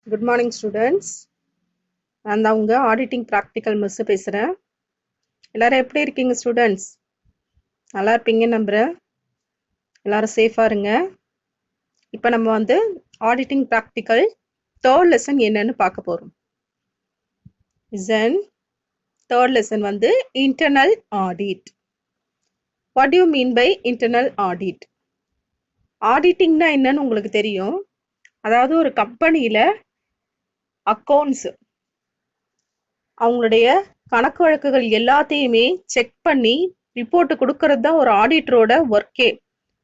Good morning students. நான் தான் உங்கள் ஆடிட்டிங் ப்ராக்டிக்கல் மிஸ்ஸு பேசுகிறேன். எல்லோரும் எப்படி இருக்கீங்க ஸ்டூடெண்ட்ஸ்? நல்லா இருப்பீங்கன்னு நம்புகிறேன். எல்லோரும் சேஃபாக இருங்க. இப்போ நம்ம வந்து ஆடிட்டிங் ப்ராக்டிக்கல் தேர்ட் லெசன் என்னன்னு பார்க்க போகிறோம். தேர்ட் லெசன் வந்து internal audit. What you mean by internal audit? ஆடிட்டிங்னா என்னன்னு உங்களுக்கு தெரியும். அதாவது ஒரு கம்பெனியில் அக்கௌண்ட்ஸ், அவங்களுடைய கணக்கு வழக்குகள் எல்லாத்தையுமே செக் பண்ணி ரிப்போர்ட் கொடுக்கறது தான் ஒரு ஆடிட்டரோட ஒர்க்கே.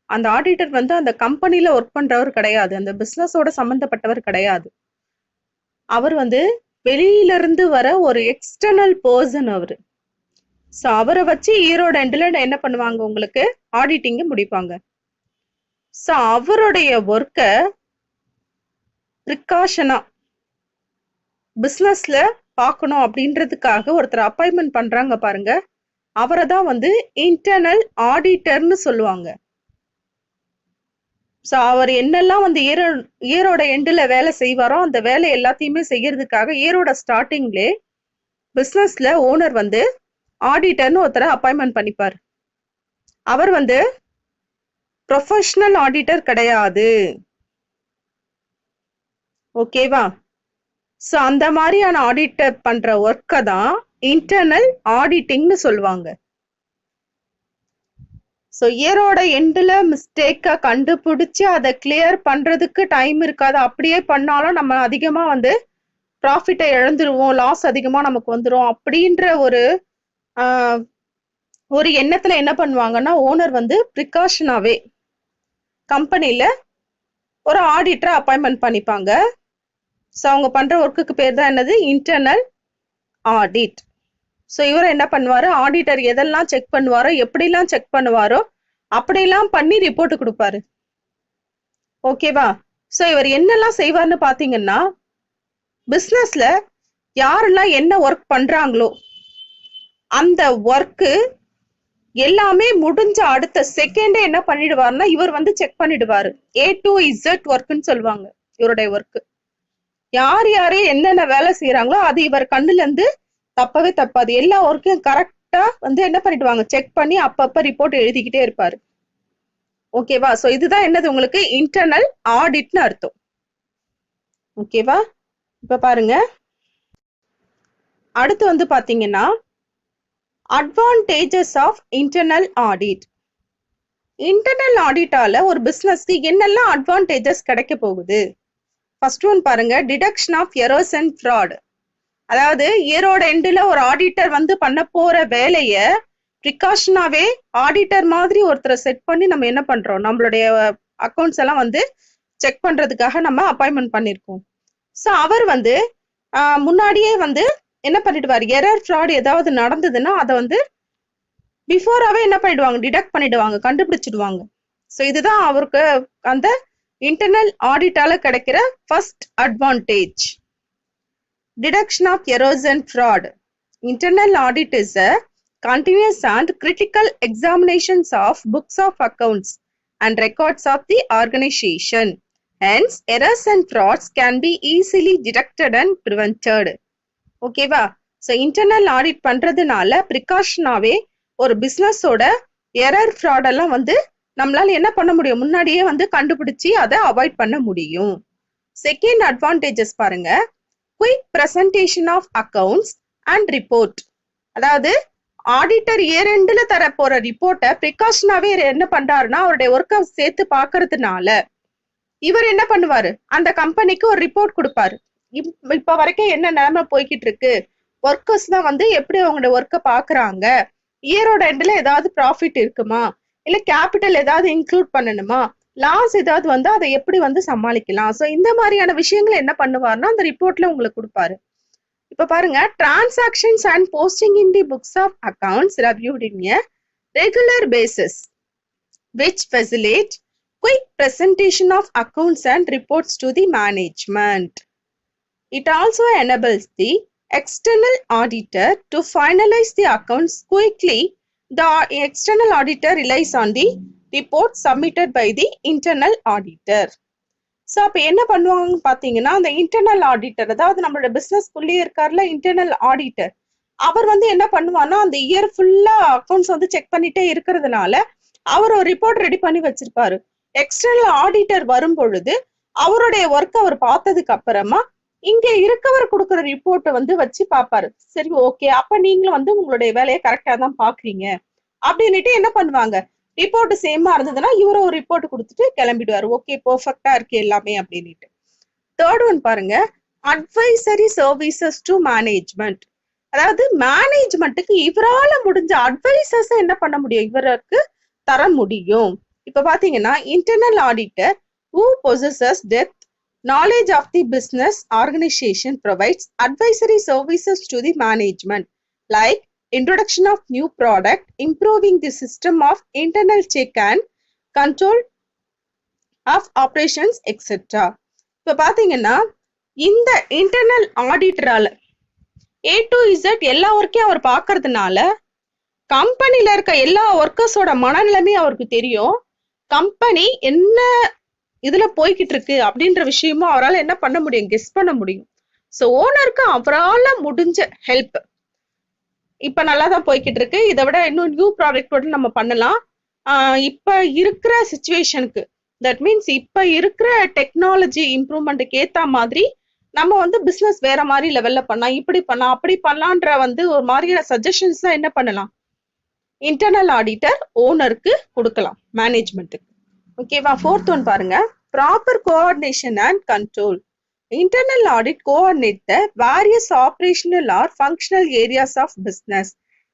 அந்த ஆடிட்டர் வந்து அந்த கம்பெனில ஒர்க் பண்றவர் கிடையாது, அந்த பிசினஸோட சம்பந்தப்பட்டவர் கிடையாது. அவர் வந்து வெளியில இருந்து வர ஒரு எக்ஸ்டர்னல் பர்சன் அவரு. ஸோ அவரை வச்சு ஈரோட எண்டில் என்ன பண்ணுவாங்க, உங்களுக்கு ஆடிட்டிங்க முடிப்பாங்க. ஸோ அவருடைய ஒர்க்கை ப்ரிகாஷனா பிஸ்னஸ்ல பார்க்கணும் அப்படின்றதுக்காக ஒருத்தர் அப்பாயின்மெண்ட் பண்றாங்க பாருங்க, அவரை தான் வந்து இன்டர்னல் ஆடிட்டர்னு சொல்லுவாங்க. ஸோ அவர் என்னெல்லாம் வந்து இயரோட எண்டில் வேலை செய்வாரோ அந்த வேலை எல்லாத்தையுமே செய்யறதுக்காக இயரோட ஸ்டார்டிங்லே பிஸ்னஸ்ல ஓனர் வந்து ஆடிட்டர்னு ஒருத்தரை அப்பாயின்மெண்ட் பண்ணிப்பார். அவர் வந்து ப்ரொஃபஷனல் ஆடிட்டர் கிடையாது. ஓகேவா? ஸோ அந்த மாதிரியான ஆடிட்டர் பண்ற ஒர்க்கை தான் இன்டர்னல் ஆடிட்டிங்னு சொல்லுவாங்க. ஸோ இயரோட எண்டில் மிஸ்டேக்கை கண்டுபிடிச்சி அதை கிளியர் பண்ணுறதுக்கு டைம் இருக்காது. அப்படியே பண்ணாலும் நம்ம அதிகமாக வந்து ப்ராஃபிட்டை இழந்துருவோம், லாஸ் அதிகமாக நமக்கு வந்துடும் அப்படின்ற ஒரு எண்ணத்தில் என்ன பண்ணுவாங்கன்னா, ஓனர் வந்து ப்ரிகாஷனாகவே கம்பெனியில் ஒரு ஆடிட்டரை அப்பாயின்மெண்ட் பண்ணிப்பாங்க. ஸோ அவங்க பண்ணுற ஒர்க்குக்கு பேர் தான் என்னது, இன்டர்னல் ஆடிட். ஸோ இவர் என்ன பண்ணுவாரு, ஆடிட்டர் எதெல்லாம் செக் பண்ணுவாரோ, எப்படிலாம் செக் பண்ணுவாரோ அப்படிலாம் பண்ணி ரிப்போர்ட் கொடுப்பாரு. ஓகேவா? ஸோ இவர் என்னெல்லாம் செய்வார்னு பார்த்தீங்கன்னா, பிஸ்னஸ்ல யாரெல்லாம் என்ன ஒர்க் பண்றாங்களோ அந்த ஒர்க்கு எல்லாமே முடிஞ்ச அடுத்த செகண்டே என்ன பண்ணிடுவாருன்னா, இவர் வந்து செக் பண்ணிடுவாரு. A to Z ஒர்க்குன்னு சொல்லுவாங்க இவருடைய ஒர்க்கு. யார் யாரே என்னென்ன வேலை செய்யறாங்களோ அது இவர் கண்ணுல இருந்து தப்பவே தப்பாது. எல்லா ஒர்க்கையும் கரெக்டா வந்து என்ன பண்ணிடுவாங்க, செக் பண்ணி அப்பப்ப ரிப்போர்ட் எழுதிக்கிட்டே இருப்பாரு. ஓகேவா? ஸோ இதுதான் என்னது, உங்களுக்கு இன்டர்னல் ஆடிட்னு அர்த்தம். ஓகேவா? இப்ப பாருங்க, அடுத்து வந்து பாத்தீங்கன்னா advantages of internal audit. Internal ஆடிட்டால ஒரு பிசினஸ்க்கு என்னெல்லாம் அட்வான்டேஜஸ் கிடைக்க போகுது? ஃபர்ஸ்ட் ஒன் பாருங்க, detection of errors and fraud. அதாவது இயரோட எண்டில் ஒரு ஆடிட்டர் வந்து பண்ண போற வேலைய ப்ரிகாஷனாவே ஆடிட்டர் மாதிரி ஒருத்தரை செட் பண்ணி நம்ம என்ன பண்றோம், நம்மளுடைய அக்கௌண்ட்ஸ் எல்லாம் வந்து செக் பண்றதுக்காக நம்ம அப்பாயின்மெண்ட் பண்ணிருக்கோம். ஸோ அவர் வந்து முன்னாடியே வந்து என்ன பண்ணிடுவார், எரர் ஃப்ராட் ஏதாவது நடந்ததுன்னா அதை வந்து பிஃபோராகவே என்ன பண்ணிடுவாங்க, டிடெக்ட் பண்ணிடுவாங்க, கண்டுபிடிச்சிடுவாங்க. ஸோ இதுதான் அவருக்கு அந்த இன்டர்னல் ஆடிட்டால கிடைக்கிற first advantage. Detection of errors and fraud. Internal audit is a continuous and critical examinations of books of accounts and records of the organization. Hence, errors and frauds can be easily detected and prevented. ஓகேவா? So internal audit பண்றதுனால ப்ரிகாஷனாவே ஒரு பிஸ்னஸோட error fraud எல்லாம் வந்து நம்மளால என்ன பண்ண முடியும், முன்னாடியே வந்து கண்டுபிடிச்சி அதை அவாய்ட் பண்ண முடியும். செகண்ட் அட்வான்டேஜஸ் பாருங்க, quick presentation of accounts and report. அதாவது ஆடிட்டர் இயர் எண்டுல தர போற ரிப்போர்ட்டை ப்ரிகாஷனாவே என்ன பண்றாருன்னா, அவருடைய ஒர்க்கை சேர்த்து பாக்குறதுனால இவர் என்ன பண்ணுவாரு, அந்த கம்பெனிக்கு ஒரு ரிப்போர்ட் கொடுப்பாரு. இப்ப வரைக்கும் என்ன நிலைமை போய்கிட்டு இருக்கு, ஒர்க்கர்ஸ் தான் வந்து எப்படி அவங்களோட ஒர்க்கை பாக்குறாங்க, இயரோட எண்டுல ஏதாவது ப்ராஃபிட் இருக்குமா, இல்ல கேபிட்டல் ஏதாவது இன்க்ளூட் பண்ணணுமா, லாஸ் ஏதாவது வந்து அதை எப்படி வந்து சமாளிக்கலாம். ஸோ இந்த மாதிரியான விஷயங்களை என்ன பண்ணுவாருன்னா அந்த ரிப்போர்ட்ல உங்களுக்கு கொடுப்பாரு. இப்ப பாருங்க, transactions and posting in the books of accounts reviewed in a regular basis which facilitate quick presentation of accounts and reports to the management. It also enables the external auditor to finalize the accounts quickly. The external auditor relies on the report submitted by the internal auditor. So அப்ப என்ன பண்ணுவாங்கன்னு பாத்தீங்கன்னா, அந்த internal auditor, அதாவது நம்மளோட பிசினஸ்க்குள்ளேயே இருக்காருல internal auditor, அவர் வந்து என்ன பண்ணுவார்னா அந்த இயர் ஃபுல்லா அக்கௌண்ட்ஸ் வந்து செக் பண்ணிட்டே இருக்கிறதுனால அவர் ஒரு ரிப்போர்ட் ரெடி பண்ணி வச்சிருப்பாரு. எக்ஸ்டர்னல் ஆடிட்டர் வரும் பொழுது அவருடைய ஒர்க் அவர் பார்த்ததுக்கு அப்புறமா இங்க இருக்கவர் கொடுக்குற ரிப்போர்ட்டை வந்து வச்சு பார்ப்பாரு. சரி, ஓகே, அப்ப நீங்களும் வந்து உங்களுடைய வேலையை கரெக்டா தான் பாக்குறீங்க அப்படின்னுட்டு என்ன பண்ணுவாங்க, ரிப்போர்ட் சேமா இருந்ததுன்னா இவரும் ஒரு ரிப்போர்ட் கொடுத்துட்டு கிளம்பிடுவாரு. ஓகே, பெர்ஃபெக்டா இருக்கு எல்லாமே அப்படின்னுட்டு. தேர்ட் ஒன் பாருங்க, அட்வைசரி சர்வீசஸ் டு மேனேஜ்மெண்ட். அதாவது மேனேஜ்மெண்ட்டுக்கு இவரால முடிஞ்ச அட்வைசஸ் என்ன பண்ண முடியும், இவருக்கு தர முடியும். இப்ப பாத்தீங்கன்னா internal auditor who possesses depth knowledge of the business organization provides advisory services to the management like introduction of new product, improving the system of internal check and control of operations, etc. இப்ப பாத்தீங்கன்னா இந்த internal ஆடிட்டரால A to Z எல்லா ஒர்க்கையும் அவர் பாக்குறதுனால கம்பெனில இருக்க எல்லா ஒர்க்கர்ஸோட மனநிலைமையும் அவருக்கு தெரியும். கம்பெனி என்ன இதுல போய்கிட்டு இருக்கு அப்படின்ற விஷயமும் அவரால் என்ன பண்ண முடியும், கெஸ் பண்ண முடியும். ஸோ ஓனருக்கு அவரால் முடிஞ்ச ஹெல்ப், இப்ப நல்லா தான் போய்கிட்டு இருக்கு, இதை விட இன்னும் நியூ ப்ராடக்ட் கூட நம்ம பண்ணலாம், இப்ப இருக்கிற சிச்சுவேஷனுக்கு, தட் மீன்ஸ் இப்ப இருக்கிற டெக்னாலஜி இம்ப்ரூவ்மெண்ட்டுக்கு ஏத்த மாதிரி நம்ம வந்து பிசினஸ் வேற மாதிரி லெவல்ல பண்ணலாம், இப்படி பண்ணலாம் அப்படி பண்ணலான்ற வந்து ஒரு மாதிரியான சஜஷன்ஸ் தான் என்ன பண்ணலாம், இன்டர்னல் ஆடிட்டர் ஓனருக்கு கொடுக்கலாம், மேனேஜ்மெண்ட்டுக்கு. ஓகேவா? ஃபோர்த் ஒன் பாருங்க, proper coordination and control. Internal audit coordinate the various operational or functional areas of business.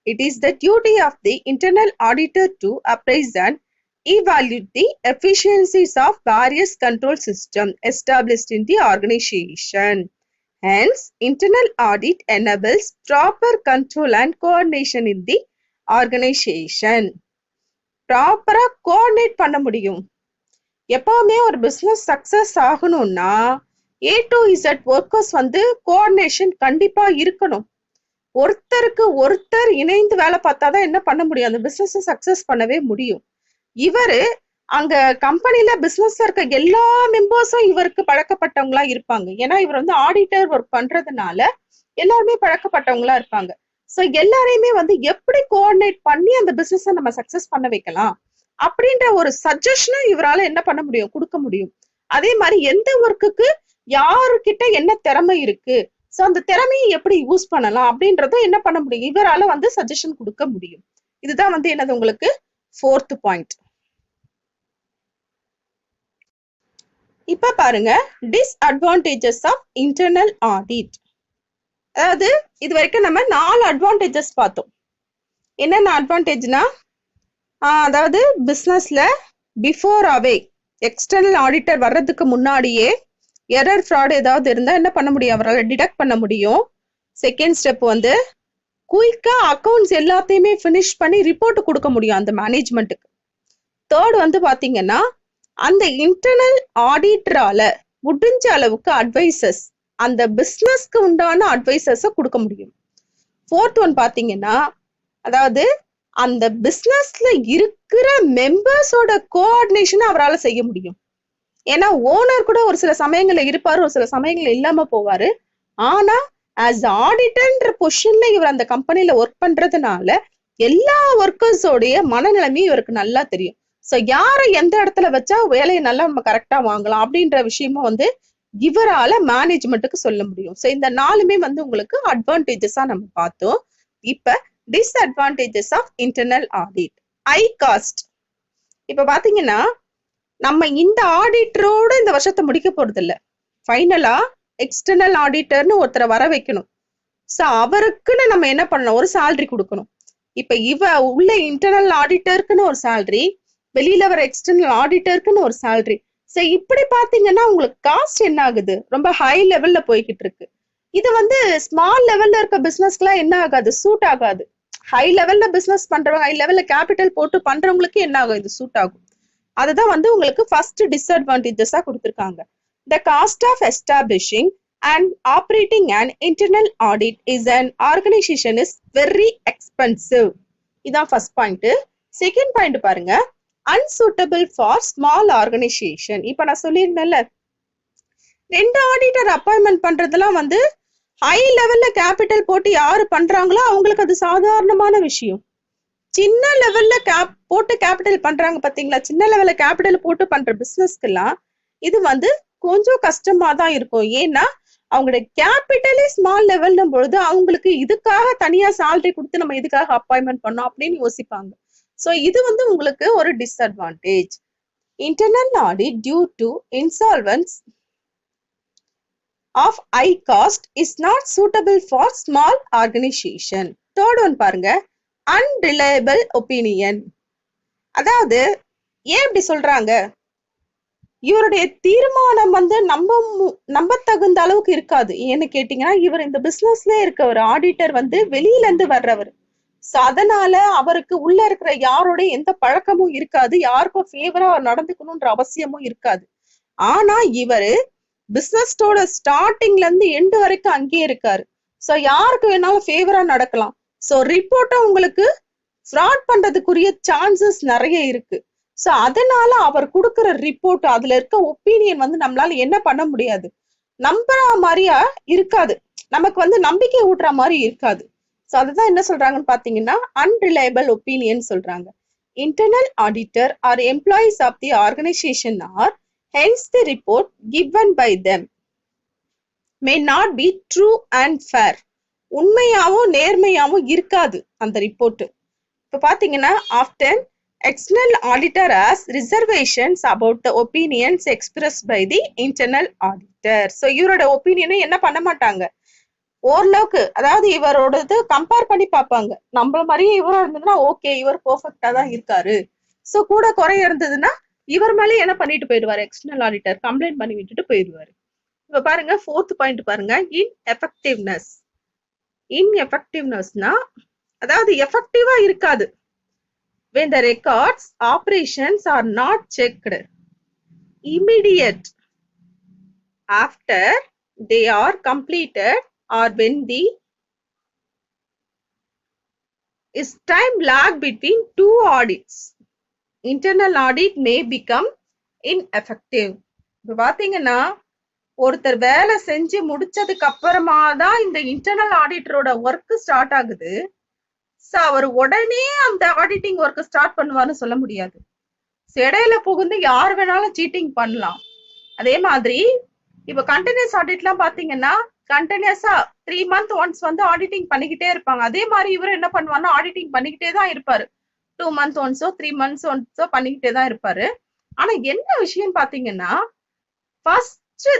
It is the duty of the internal auditor to appraise and evaluate the efficiencies of various control systems established in the organization. Hence, internal audit enables proper control and coordination in the organization. ப்ராப்பரா coordinate பண்ண முடியும். எப்பவுமே ஒரு business success ஆகணும்னா A to Z workers வந்து coordination கண்டிப்பா இருக்கணும். ஒருத்தருக்கு ஒருத்தர் இணைந்து வேலை பார்த்தாதான் என்ன பண்ண முடியும், அந்த பிசினஸ் சக்சஸ் பண்ணவே முடியும். இவரு அங்க கம்பெனில பிசினஸ்ல இருக்க எல்லா மெம்பர்ஸும் இவருக்கு பழக்கப்பட்டவங்களா இருப்பாங்க. ஏன்னா இவர் வந்து ஆடிட்டர் ஒர்க் பண்றதுனால எல்லாருமே பழக்கப்பட்டவங்களா இருப்பாங்க. ஸோ எல்லாரையுமே வந்து எப்படி கோஆர்டினேட் பண்ணி அந்த பிசினஸை நம்ம சக்சஸ் பண்ண வைக்கலாம் அப்படின்ற ஒரு சஜஷனும் இவரால என்ன பண்ண முடியும், கொடுக்க முடியும். அதே மாதிரி எந்த ஒர்க்குக்கு யாருக்கிட்ட என்ன திறமை இருக்கு, ஸோ அந்த திறமையை எப்படி யூஸ் பண்ணலாம் அப்படின்றதும் என்ன பண்ண முடியும், இவரால வந்து சஜஷன் கொடுக்க முடியும். இதுதான் வந்து என்னது உங்களுக்கு ஃபோர்த் பாயிண்ட். இப்ப பாருங்க, டிஸ்அட்வான்டேஜஸ் ஆஃப் இன்டர்னல் ஆடிட். அதாவது இது வரைக்கும் நம்ம 4 அட்வான்டேஜஸ் பார்த்தோம். என்னென்ன அட்வான்டேஜ்னா, அதாவது பிசினஸ்ல பிஃபோராவே எக்ஸ்டர்னல் ஆடிட்டர் வர்றதுக்கு முன்னாடியே எரர் ஃப்ராட் ஏதாவது இருந்தா என்ன பண்ண முடியும், அவரால் டிடெக்ட் பண்ண முடியும். செகண்ட் ஸ்டெப் வந்து குயிக்கா அக்கௌண்ட்ஸ் எல்லாத்தையுமே ஃபினிஷ் பண்ணி ரிப்போர்ட் கொடுக்க முடியும் அந்த மேனேஜ்மெண்ட்டுக்கு. தேர்ட் வந்து பாத்தீங்கன்னா, அந்த இன்டர்னல் ஆடிட்டரால முடிஞ்ச அளவுக்கு அட்வைசஸ், அந்த பிசினஸ்க்கு உண்டான அட்வைசஸ கொடுக்க முடியும். ஃபோர்த் ஒன் பாத்தீங்கன்னா, அதாவது அந்த பிசினஸ்ல இருக்கிற மெம்பர்ஸோட கோஆர்டினேஷன் அவரால் செய்ய முடியும். ஏன்னா ஓனர் கூட ஒரு சில சமயங்கள்ல இருப்பாரு, ஒரு சில சமயங்கள்ல இல்லாம போவாரு. ஆனா ஆஸ் ஆடிட்டர்ன்ற பொசிஷன்ல இவர் அந்த கம்பெனில ஒர்க் பண்றதுனால எல்லா ஒர்க்கர்ஸோடைய மனநிலைமையும் இவருக்கு நல்லா தெரியும். ஸோ யாரை எந்த இடத்துல வச்சா வேலையை நல்லா நம்ம கரெக்டா வாங்கலாம் அப்படின்ற விஷயமும் வந்து இவரால மேனேஜ்மெண்ட்டுக்கு சொல்ல முடியும். ஸோ இந்த 4மே வந்து உங்களுக்கு அட்வான்டேஜஸா நம்ம பார்த்தோம். இப்ப disadvantages of internal audit. High cost. இப்ப பாத்தீங்கன்னா நம்ம இந்த ஆடிட்டரோட இந்த வருஷத்தை முடிக்க போறது இல்ல, ஃபைனலா எக்ஸ்டர்னல் ஆடிட்டர்னு ஒருத்தரை வர வைக்கணும். ஸோ அவருக்குன்னு நம்ம என்ன பண்ணணும், ஒரு சேலரி கொடுக்கணும். இப்ப உள்ள இன்டர்னல் ஆடிட்டருக்குன்னு ஒரு சேலரி, வெளியில வர எக்ஸ்டர்னல் ஆடிட்டருக்குன்னு ஒரு சேலரி. ஸோ இப்படி பாத்தீங்கன்னா உங்களுக்கு காஸ்ட் என்ன ஆகுது, ரொம்ப ஹை லெவல்ல போய்கிட்டு இருக்கு. இது வந்து ஸ்மால் லெவல்ல இருக்க பிசினஸ்க்குலாம் என்ன ஆகாது, சூட் ஆகாது. ஹை லெவல்ல பிசினஸ் பண்றவங்க, ஹை லெவல்ல கேபிட்டல் போட்டு பண்றவங்களுக்கு என்ன ஆகும், இது சூட் ஆகும். அதுதான் வந்து உங்களுக்கு ஃபர்ஸ்ட் டிஸ்அட்வான்டேஜஸா கொடுத்திருக்காங்க. The cost of establishing and operating an internal audit is an organization is very expensive. இதான் ஃபர்ஸ்ட் பாயிண்ட். செகண்ட் பாயிண்ட் பாருங்க, unsuitable for small organization. இப்ப நான் சொல்லியிருந்தேன்ல, 2 ஆடிட்டர் அப்பாயின்மெண்ட் பண்றதெல்லாம் வந்து ஹை லெவல்ல கேபிட்டல் போட்டு யாரு பண்றாங்களோ அவங்களுக்கு அது சாதாரணமான விஷயம். சின்ன லெவல்ல போட்டு கேபிட்டல் பண்றாங்க பாத்தீங்களா, சின்ன லெவல்ல கேபிட்டல் போட்டு பண்ற பிசினஸ்க்கெல்லாம் இது வந்து கொஞ்சம் கஷ்டமா தான் இருக்கும். ஏன்னா அவங்களோட கேபிட்டலே ஸ்மால் லெவல்னும் பொழுது அவங்களுக்கு இதுக்காக தனியா சேலரி கொடுத்து நம்ம இதுக்காக அப்பாயின்மெண்ட் பண்ணோம் அப்படின்னு யோசிப்பாங்க. ஸோ இது வந்து உங்களுக்கு ஒரு disadvantage. Internal audit due to insolvency of high cost is not suitable for small organization. Third one பாருங்க, unreliable opinion. அதாவது ஏன் இப்படி சொல்றாங்க, இவருடைய தீர்மானம் வந்து நம்ப தகுந்த அளவுக்கு இருக்காது. ஏன்னு கேட்டீங்கன்னா இவர் இந்த பிசினஸ்ல இருக்க ஒரு ஆடிட்டர் வந்து வெளியில இருந்து வர்றவர். ஸோ அதனால அவருக்கு உள்ள இருக்கிற யாரோட எந்த பழக்கமும் இருக்காது, யாருக்கும் ஃபேவரா நடந்துக்கணும்ன்ற அவசியமும் இருக்காது. ஆனா இவரு பிசினஸோட ஸ்டார்டிங்ல இருந்து எண்டு வரைக்கும் அங்கேயே இருக்காரு. ஸோ யாருக்கு வேணாலும் ஃபேவரா நடக்கலாம். ஸோ ரிப்போர்ட்டும் உங்களுக்கு ஃப்ராட் பண்றதுக்குரிய சான்சஸ் நிறைய இருக்கு. ஸோ அதனால அவர் கொடுக்குற ரிப்போர்ட், அதுல இருக்க ஒப்பீனியன் வந்து நம்மளால என்ன பண்ண முடியாது, நம்புற மாதிரியா இருக்காது, நமக்கு வந்து நம்பிக்கை ஊட்டுற மாதிரி இருக்காது. ஸோ அதுதான் என்ன சொல்றாங்கன்னு பாத்தீங்கன்னா அன்ரிலையபிள் ஒப்பீனியன் சொல்றாங்க. Internal auditor are employees of the organisation are hence the report given by them may not be true and fair. உண்மையாவும் நேர்மையாவும் இருக்காது அந்த ரிப்போர்ட். இப்ப பாத்தீங்கன்னா often external auditor has reservations about the opinions expressed by the internal auditor. So இவரோட ஒப்பீனியனை என்ன பண்ண மாட்டாங்க, ஓரளவுக்கு அதாவது இவரோடது கம்பேர் பண்ணி பார்ப்பாங்க. நம்மள மாதிரியே இவரா இருந்ததுன்னா ஓகே இவர் பெர்ஃபெக்டா தான் இருக்காரு. ஸோ கூட குறைய இருந்ததுன்னா இவர் மேலே என்ன பண்ணிட்டு போயிடுவாரு, எக்ஸ்டர்னல் ஆடிட்டர் கம்ப்ளைண்ட் பண்ணி விட்டுட்டு போயிடுவாரு. இப்ப பாருங்க ஃபோர்த் பாயிண்ட் பாருங்க, இன்எஃபெக்டிவ்னஸ். இன்எஃபெக்டிவ்னஸ்னா அதாவது எஃபெக்டிவா இருக்காது. when the records operations are not checked immediate after they are completed or when the is time lag between two audits, internal audit may become ineffective. இப்ப பாத்தீங்கன்னா ஒருத்தர் வேலை செஞ்சு முடிச்சதுக்கு அப்புறமா தான் இந்த இன்டர்னல் ஆடிட்டரோட ஒர்க் ஸ்டார்ட் ஆகுது. ஸோ அவர் உடனே அந்த ஆடிட்டிங் ஒர்க் ஸ்டார்ட் பண்ணுவார்னு சொல்ல முடியாது. இடையில புகுந்து யார் வேணாலும் சீட்டிங் பண்ணலாம். அதே மாதிரி இப்ப கண்டினியூஸ் ஆடிட்லாம் பாத்தீங்கன்னா கண்டினியூஸா 3 months ஒன்ஸ் வந்து ஆடிட்டிங் பண்ணிக்கிட்டே இருப்பாங்க. அதே மாதிரி இவர் என்ன பண்ணுவாருன்னா ஆடிட்டிங் பண்ணிக்கிட்டே தான் இருப்பாரு. 2 months ஒன்ஸோ 3 months ஒன்ஸோ பண்ணிக்கிட்டே தான் இருப்பாரு. ஆனா என்ன விஷயம் பாத்தீங்கன்னா ஃபர்ஸ்ட்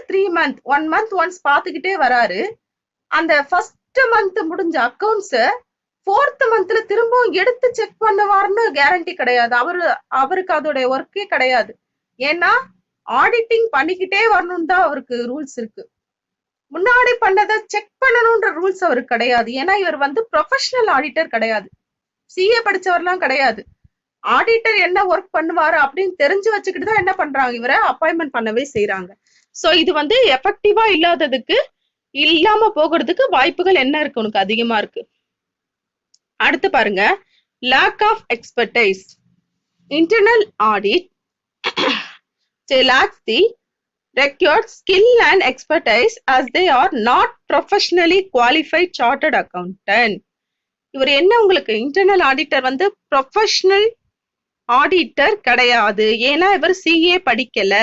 3 months 1 month ஒன்ஸ் பாத்துக்கிட்டே வராரு. அந்த ஃபர்ஸ்ட் மந்த் முடிஞ்ச அக்கௌண்ட்ஸ் 4th monthல திரும்பவும் எடுத்து செக் பண்ணுவாருன்னு கேரண்டி கிடையாது. அவருக்கு அதோட ஒர்க்கே கிடையாது. ஏன்னா ஆடிட்டிங் பண்ணிக்கிட்டே வரணும்னு தான் அவருக்கு ரூல்ஸ் இருக்கு. முன்னாடி பண்ணதை செக் பண்ணணும்ன்ற ரூல்ஸ் அவருக்கு கிடையாது. ஏன்னா இவர் வந்து ப்ரொஃபஷனல் ஆடிட்டர் கிடையாது, சிஏ படிச்சவர்லாம் கிடையாது. ஆடிட்டர் என்ன ஒர்க் பண்ணுவாரு அப்படின்னு தெரிஞ்சு வச்சுக்கிட்டு தான் என்ன பண்றாங்க, இவரை அப்பாயின்மெண்ட் பண்ணவே செய்யறாங்க. சோ இது வந்து எஃபெக்டிவா இல்லாம போகிறதுக்கு வாய்ப்புகள் என்ன இருக்கு, உனக்கு அதிகமா இருக்கு. அடுத்து பாருங்க, lack of expertise. Internal audit lacks the required skill and expertise as they are not professionally qualified chartered accountant. இவர் என்ன உங்களுக்கு இன்டர்னல் ஆடிட்டர் வந்து ப்ரொஃபஷனல் ஆடிட்டர் கிடையாது. ஏன்னா இவர் சிஏ படிக்கல,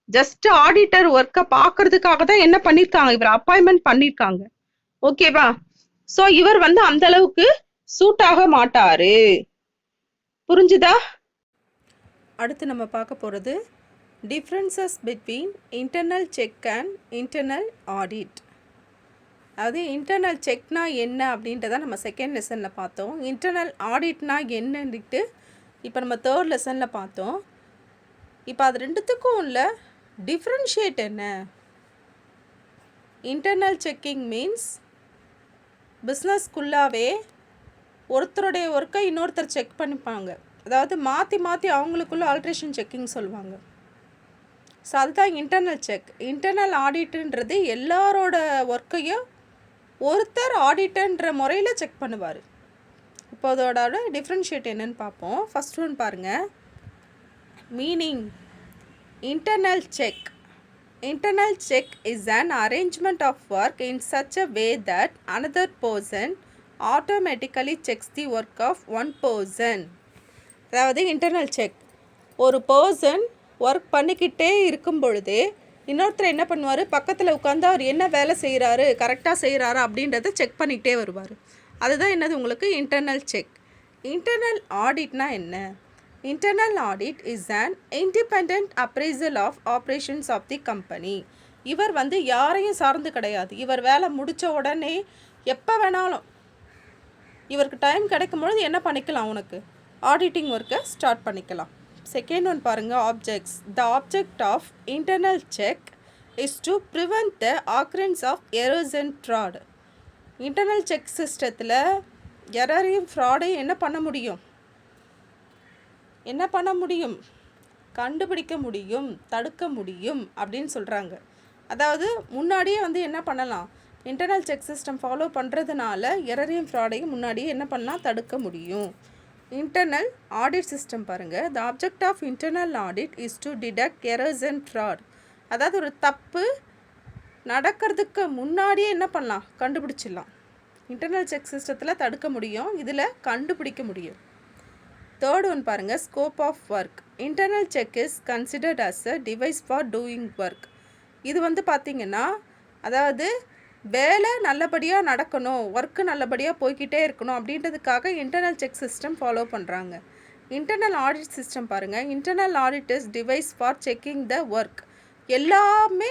ஜஸ்ட் ஆடிட்டர் ஒர்க்கை பாக்குறதுக்காக தான் என்ன பண்ணிருக்காங்க, இவர் அப்பாயின்மெண்ட் பண்ணிருக்காங்க. ஓகேவா? சோ இவர் வந்து அந்த அளவுக்கு சூட் ஆக மாட்டாரு. புரிஞ்சுதா? அடுத்து நம்ம பார்க்க போறது differences between internal check and internal audit. அதாவது இன்டர்னல் செக்னா என்ன அப்படின்றத நம்ம செகண்ட் லெசனில் பார்த்தோம். இன்டர்னல் ஆடிட்னா என்னன்னுட்டு இப்போ நம்ம தேர்ட் லெசனில் பார்த்தோம். இப்போ அது ரெண்டுத்துக்கும் உள்ள டிஃப்ரென்ஷியேட் என்ன? இன்டர்னல் செக்கிங் மீன்ஸ் பிஸ்னஸ்க்குள்ளாவே ஒருத்தருடைய ஒர்க்கை இன்னொருத்தர் செக் பண்ணிப்பாங்க. அதாவது மாற்றி மாற்றி அவங்களுக்குள்ள ஆல்ட்ரேஷன் செக்கிங் சொல்லுவாங்க. ஸோ அதுதான் இன்டர்னல் செக். இன்டர்னல் ஆடிட்டுன்றது எல்லாரோட ஒர்க்கையும் ஒருத்தர் ஆடிட்டர்ன்ற முறையில் செக் பண்ணுவார். இப்போ அதோட டிஃப்ரென்ஷியேட் என்னன்னு பார்ப்போம். ஃபர்ஸ்ட் ஒன் பாருங்கள், meaning. Internal check Internal check is an arrangement of work in such a way that another person automatically checks the work of one person. அதாவது இன்டர்னல் செக், ஒரு பர்சன் ஒர்க் பண்ணிக்கிட்டே இருக்கும் பொழுதே இன்னொருத்தர் என்ன பண்ணுவார், பக்கத்தில் உட்காந்து அவர் என்ன வேலை செய்கிறாரு, கரெக்டாக செய்கிறாரா அப்படின்றத செக் பண்ணிக்கிட்டே வருவார். அதுதான் என்னது உங்களுக்கு இன்டர்னல் செக். இன்டர்னல் ஆடிட்னா என்ன? Internal audit is an independent appraisal of operations of the company. இவர் வந்து யாரையும் சார்ந்து கிடையாது. இவர் வேலை முடித்த உடனே எப்போ வேணாலும் இவருக்கு டைம் கிடைக்கும் பொழுது என்ன பண்ணிக்கலாம், உனக்கு ஆடிட்டிங் ஒர்க்கை ஸ்டார்ட் பண்ணிக்கலாம். செகண்ட் ஒன் பாருங்கள், objects. The object of internal check is to prevent the occurrence of errors and fraud. Internal check சிஸ்டத்தில் எரரையும் ஃப்ராடையும் என்ன பண்ண முடியும், கண்டுபிடிக்க முடியும், தடுக்க முடியும் அப்படின்னு சொல்கிறாங்க. அதாவது முன்னாடியே வந்து என்ன பண்ணலாம், இன்டர்னல் செக் சிஸ்டம் ஃபாலோ பண்ணுறதுனால எரரையும் ஃப்ராடையும் முன்னாடியே என்ன பண்ணலாம், தடுக்க முடியும். இன்டர்னல் ஆடிட் சிஸ்டம் பாருங்கள். The object of internal audit is to detect errors and fraud. அதாவது ஒரு தப்பு நடக்கிறதுக்கு முன்னாடியே என்ன பண்ணலாம், கண்டுபிடிச்சிடலாம். இன்டர்னல் செக் சிஸ்டத்தில் தடுக்க முடியும், இதில் கண்டுபிடிக்க முடியும். தேர்ட் ஒன் பாருங்கள், scope of work. Internal check is considered as a device for doing work. இது வந்து பார்த்திங்கன்னா, அதாவது வேலை நல்லபடியாக நடக்கணும், ஒர்க்கு நல்லபடியாக போய்கிட்டே இருக்கணும் அப்படின்றதுக்காக இன்டர்னல் செக் சிஸ்டம் ஃபாலோ பண்ணுறாங்க. இன்டர்னல் ஆடிட் சிஸ்டம் பாருங்கள். Internal audit is device for checking the work. எல்லாருமே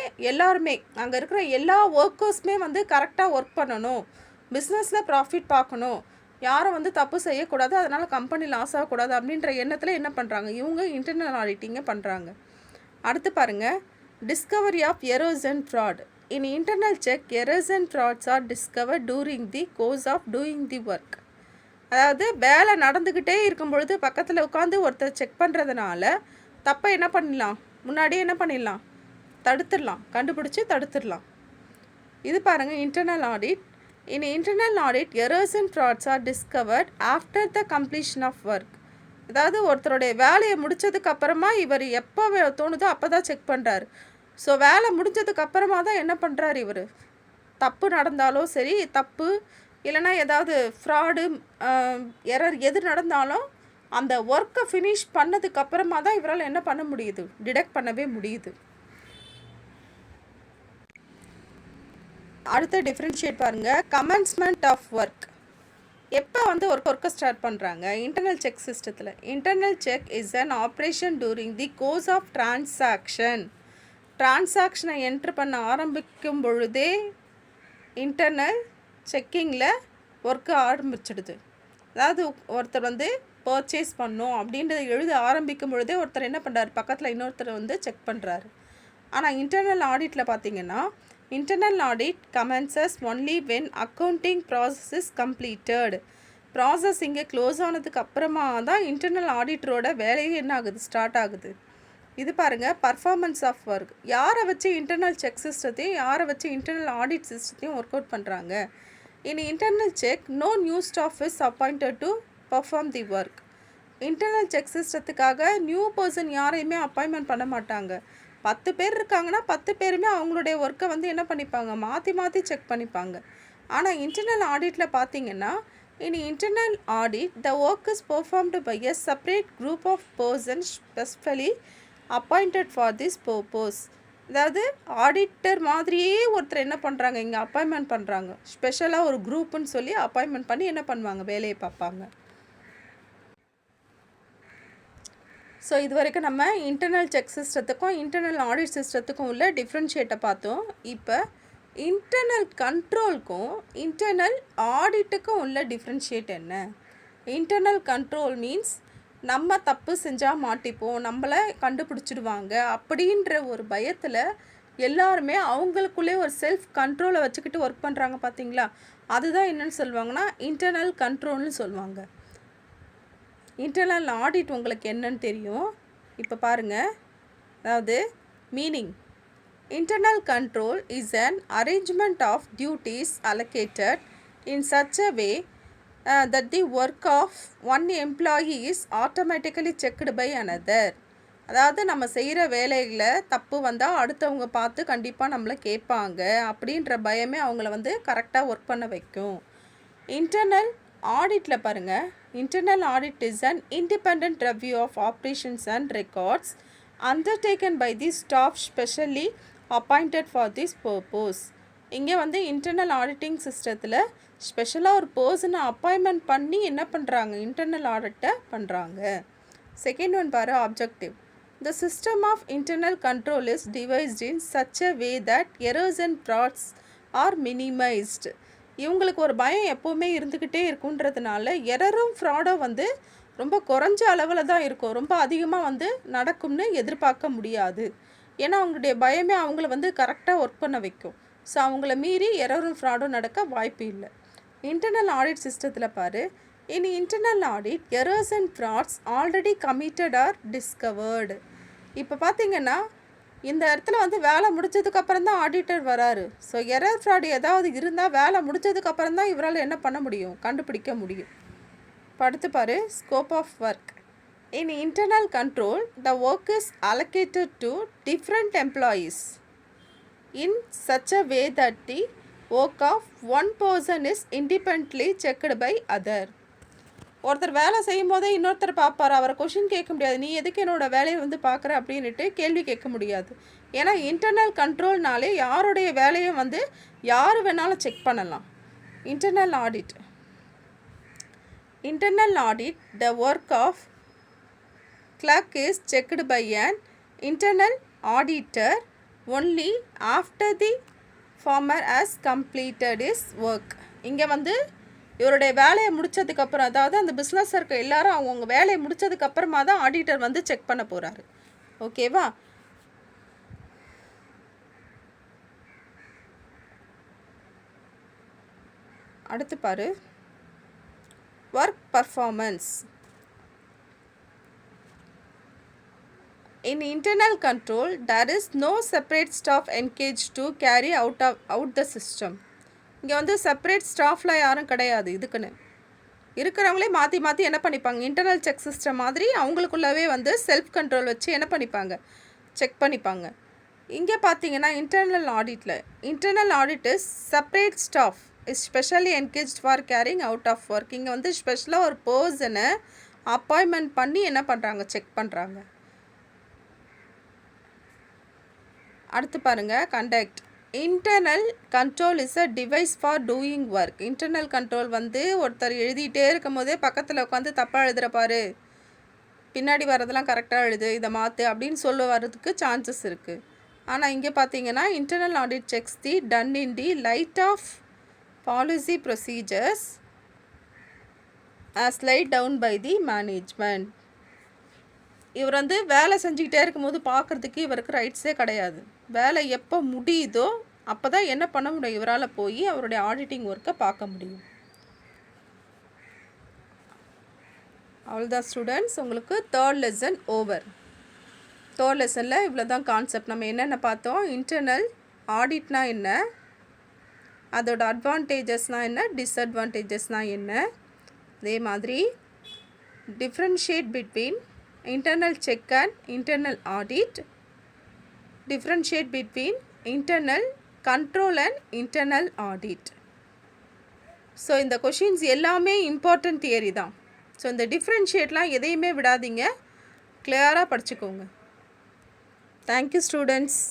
அங்கே இருக்கிற எல்லா ஒர்க்கர்ஸுமே வந்து கரெக்டாக ஒர்க் பண்ணணும், பிஸ்னஸில் ப்ராஃபிட் பார்க்கணும், யாரும் வந்து தப்பு செய்யக்கூடாது, அதனால் கம்பெனி லாஸ் ஆகக்கூடாது அப்படின்ற எண்ணத்தில் என்ன பண்ணுறாங்க, இவங்க இன்டர்னல் ஆடிட்டிங்கை பண்ணுறாங்க. அடுத்து பாருங்கள், discovery of errors and fraud. In internal check errors and frauds are discover during the course of doing the work. அதாவது வேலை நடந்துக்கிட்டே இருக்கும் பொழுது பக்கத்தில் உட்காந்து ஒருத்தர் செக் பண்ணுறதுனால தப்பை என்ன பண்ணிடலாம், முன்னாடியே என்ன பண்ணிடலாம், கண்டுபிடிச்சி தடுத்துடலாம். இது பாருங்கள் internal audit. In internal audit, errors and frauds are discovered after the completion of work. அதாவது ஒருத்தருடைய வேலையை முடித்ததுக்கு அப்புறமா இவர் எப்போ தோணுதோ அப்போ தான் செக் பண்ணுறாரு. ஸோ வேலை முடிஞ்சதுக்கு அப்புறமா தான் என்ன பண்ணுறாரு, இவர் தப்பு நடந்தாலும் சரி, தப்பு இல்லைனா ஏதாவது ஃப்ராடு எரர் எது நடந்தாலும் அந்த ஒர்க்கை ஃபினிஷ் பண்ணதுக்கு அப்புறமா தான் இவரால் என்ன பண்ண முடியுது, டிடெக்ட் பண்ணவே முடியுது. அடுத்த டிஃப்ரென்ஷியேட் பாருங்கள், கமென்ஸ்மெண்ட் ஆஃப் ஒர்க். எப்போ வந்து ஒர்க்கை ஸ்டார்ட் பண்ணுறாங்க இன்டர்னல் செக் சிஸ்டத்தில். Internal check is an operation during the course of டிரான்சாக்ஷனை என்ட்ரு பண்ண ஆரம்பிக்கும் பொழுதே இன்டர்னல் செக்கிங்கில் ஒர்க்கு ஆரம்பிச்சிடுது. அதாவது ஒருத்தர் வந்து பர்ச்சேஸ் பண்ணோம் அப்படின்றத எழுத ஆரம்பிக்கும் பொழுதே ஒருத்தர் என்ன பண்ணுறாரு, பக்கத்தில் இன்னொருத்தர் வந்து செக் பண்ணுறாரு. ஆனால் இன்டர்னல் ஆடிட்டில் பார்த்தீங்கன்னா, internal audit commences only when accounting process is completed. Process இங்கே க்ளோஸ் ஆனதுக்கு அப்புறமா தான் இன்டர்னல் ஆடிட்டரோட வேலையே என்ன ஆகுது, ஸ்டார்ட் ஆகுது. இது பாருங்கள், பர்ஃபார்மன்ஸ் ஆஃப் ஒர்க். யாரை வச்சு இன்டர்னல் செக் சிஸ்டத்தையும் யாரை வச்சு இன்டர்னல் ஆடிட் சிஸ்டத்தையும் ஒர்க் அவுட் பண்ணுறாங்க. In internal check no new staff is appointed to perform the work. Internal check சிஸ்டத்துக்காக நியூ பர்சன் யாரையுமே அப்பாயின்மெண்ட் பண்ண மாட்டாங்க. 10 பேர் இருக்காங்கன்னா 10 பேருமே அவங்களுடைய ஒர்க்கை வந்து என்ன பண்ணிப்பாங்க, மாற்றி செக் பண்ணிப்பாங்க. ஆனால் இன்டர்னல் ஆடிட்டில் பார்த்தீங்கன்னா, in internal audit the work is performed by a separate group of persons specifically appointed for this purpose. அதாவது ஆடிட்டர் மாதிரியே ஒருத்தர் என்ன பண்ணுறாங்க, இங்கே அப்பாயின்மெண்ட் பண்ணுறாங்க. ஸ்பெஷலாக ஒரு குரூப்புன்னு சொல்லி அப்பாயின்மெண்ட் பண்ணி என்ன பண்ணுவாங்க, வேலையை பார்ப்பாங்க. ஸோ இது வரைக்கும் நம்ம இன்டர்னல் செக் சிஸ்டத்துக்கும் இன்டர்னல் ஆடிட் சிஸ்டத்துக்கும் உள்ள டிஃப்ரென்ஷியேட்டை பார்த்தோம். இப்போ இன்டர்னல் கண்ட்ரோலுக்கும் இன்டர்னல் ஆடிட்டுக்கும் உள்ள டிஃப்ரென்ஷியேட் என்ன? இன்டர்னல் கண்ட்ரோல் மீன்ஸ் நம்ம தப்பு செஞ்சால் மாட்டிப்போம், நம்மளை கண்டுபிடிச்சிடுவாங்க அப்படின்ற ஒரு பயத்தில் எல்லாருமே அவங்களுக்குள்ளே ஒரு செல்ஃப் கண்ட்ரோலை வச்சுக்கிட்டு ஒர்க் பண்ணுறாங்க பார்த்தீங்களா, அதுதான் என்னென்னு சொல்லுவாங்கன்னா இன்டர்னல் கண்ட்ரோல்னு சொல்லுவாங்க. இன்டர்னல் ஆடிட் உங்களுக்கு என்னன்னு தெரியும். இப்போ பாருங்கள், அதாவது meaning. Internal control is an arrangement of duties allocated in such a way that the work of one employee is automatically checked by another. அதாவது நம்ம செய்கிற வேலையில் தப்பு வந்தால் அடுத்தவங்க பார்த்து கண்டிப்பாக நம்மளை கேட்பாங்க அப்படின்ற பயமே அவங்கள வந்து கரெக்டாக ஒர்க் பண்ண வைக்கும். இன்டர்னல் ஆடிட்டில் பாருங்கள், internal audit is an independent review of operations and records undertaken by the staff specially appointed for this purpose. இங்கே வந்து இன்டர்னல் ஆடிட்டிங் சிஸ்டத்தில் ஸ்பெஷலாக ஒரு பர்சனை அப்பாயின்மெண்ட் பண்ணி என்ன பண்ணுறாங்க, இன்டர்னல் ஆடிட்டை பண்ணுறாங்க. செகண்ட் ஒன் பாரு, objective. The system of internal control is devised in such a way that errors and frauds are minimized. இவங்களுக்கு ஒரு பயம் எப்போவுமே இருந்துக்கிட்டே இருக்குன்றதுனால எரரும் ஃப்ராடும் வந்து ரொம்ப குறைஞ்ச அளவில் தான் இருக்கும், ரொம்ப அதிகமாக வந்து நடக்கும்னு எதிர்பார்க்க முடியாது. ஏன்னா அவங்களுடைய பயமே அவங்கள வந்து கரெக்டாக ஒர்க் பண்ண வைக்கும். ஸோ அவங்கள மீறி எரரும் ஃப்ராடும் நடக்க வாய்ப்பு இல்லை. இன்டர்னல் ஆடிட் சிஸ்டத்தில் பாரு, in internal audit errors and frauds already committed are discovered. இப்போ பார்த்தீங்கன்னா இந்த இடத்துல வந்து வேலை முடிச்சதுக்கப்புறம் தான் ஆடிட்டர் வராரு. ஸோ எரர் ஃப்ராட் ஏதாவது இருந்தால் வேலை முடிச்சதுக்கப்புறம் தான் இவரால் என்ன பண்ண முடியும், கண்டுபிடிக்க முடியும். அடுத்து பாரு, scope of work. In internal control the work is allocated to different employees in such a way that the work of one person is independently checked by other. ஒருத்தர் வேலை செய்யும் போதே இன்னொருத்தர் பார்ப்பார், அவரை கொஷின் கேட்க முடியாது, நீ எதுக்கு என்னோட வேலையை வந்து பார்க்குற அப்படின்ட்டு கேள்வி கேட்க முடியாது. ஏன்னா இன்டர்னல் கண்ட்ரோல்னாலே யாருடைய வேலையை வந்து யார் வேணாலும் செக் பண்ணலாம். Internal audit. Internal audit the work of clerk is checked by an internal auditor only after the former has completed his work. இங்கே வந்து இவருடைய வேலையை முடித்ததுக்கப்புறம், அதாவது அந்த பிஸ்னஸ் இருக்க எல்லாரும் அவங்க வேலையை முடித்ததுக்கப்புறமா தான் ஆடிட்டர் வந்து செக் பண்ண போகிறாரு. ஓகேவா? அடுத்து பாரு, work performance. In internal control, there is no separate staff engaged to carry out the system. இங்கே வந்து செப்பரேட் ஸ்டாஃப்லாம் யாரும் கிடையாது. இதுக்குன்னு இருக்கிறவங்களே மாற்றி மாற்றி என்ன பண்ணிப்பாங்க, இன்டர்னல் செக் சிஸ்டம் மாதிரி அவங்களுக்குள்ளவே வந்து செல்ஃப் கண்ட்ரோல் வச்சு என்ன பண்ணிப்பாங்க, செக் பண்ணிப்பாங்க. இங்கே பார்த்தீங்கன்னா இன்டர்னல் ஆடிட்டில் internal audit is separate staff is specially engage for carrying out of work. இங்கே வந்து ஸ்பெஷலாக ஒரு பர்சனை அப்பாயின்மெண்ட் பண்ணி என்ன பண்ணுறாங்க, செக் பண்ணுறாங்க. அடுத்து பாருங்கள், conduct. Internal control is a device for doing work. Internal control வந்து ஒருத்தர் எழுதிட்டே இருக்கும் போதே பக்கத்தில் உட்காந்து தப்பாக எழுதுகிற பாரு, பின்னாடி வரதெல்லாம் கரெக்டாக எழுது, இதை மாற்று அப்படின்னு சொல்ல வர்றதுக்கு சான்சஸ் இருக்குது. ஆனால் இங்கே பார்த்தீங்கன்னா internal audit checks the done in the light of policy procedures as laid down by the management. இவர் வந்து வேலை செஞ்சுக்கிட்டே இருக்கும்போது பார்க்குறதுக்கு இவருக்கு ரைட்ஸே கிடையாது. வேலை எப்போ முடியுதோ அப்போ தான் என்ன பண்ண முடியும், இவரால் போய் அவருடைய ஆடிட்டிங் ஒர்க்கை பார்க்க முடியும். அவ்வளோதான் ஸ்டூடெண்ட்ஸ், உங்களுக்கு தேர்ட் லெசன் ஓவர். தேர்ட் லெசனில் இவ்வளோ தான் கான்செப்ட். நம்ம என்னென்ன பார்த்தோம், இன்டர்னல் ஆடிட்னா என்ன, அதோட அட்வான்டேஜஸ்னால் என்ன, டிஸ்அட்வான்டேஜஸ்னால் என்ன, அதே மாதிரி differentiate between internal check and internal audit, differentiate between internal control and internal audit. So இந்த கொஷின்ஸ் எல்லாமே இம்பார்ட்டன்ட் தியரி தான். ஸோ இந்த டிஃப்ரென்ஷியேட்லாம் எதையுமே விடாதீங்க, கிளியராக படிச்சுக்கோங்க. Thank you students.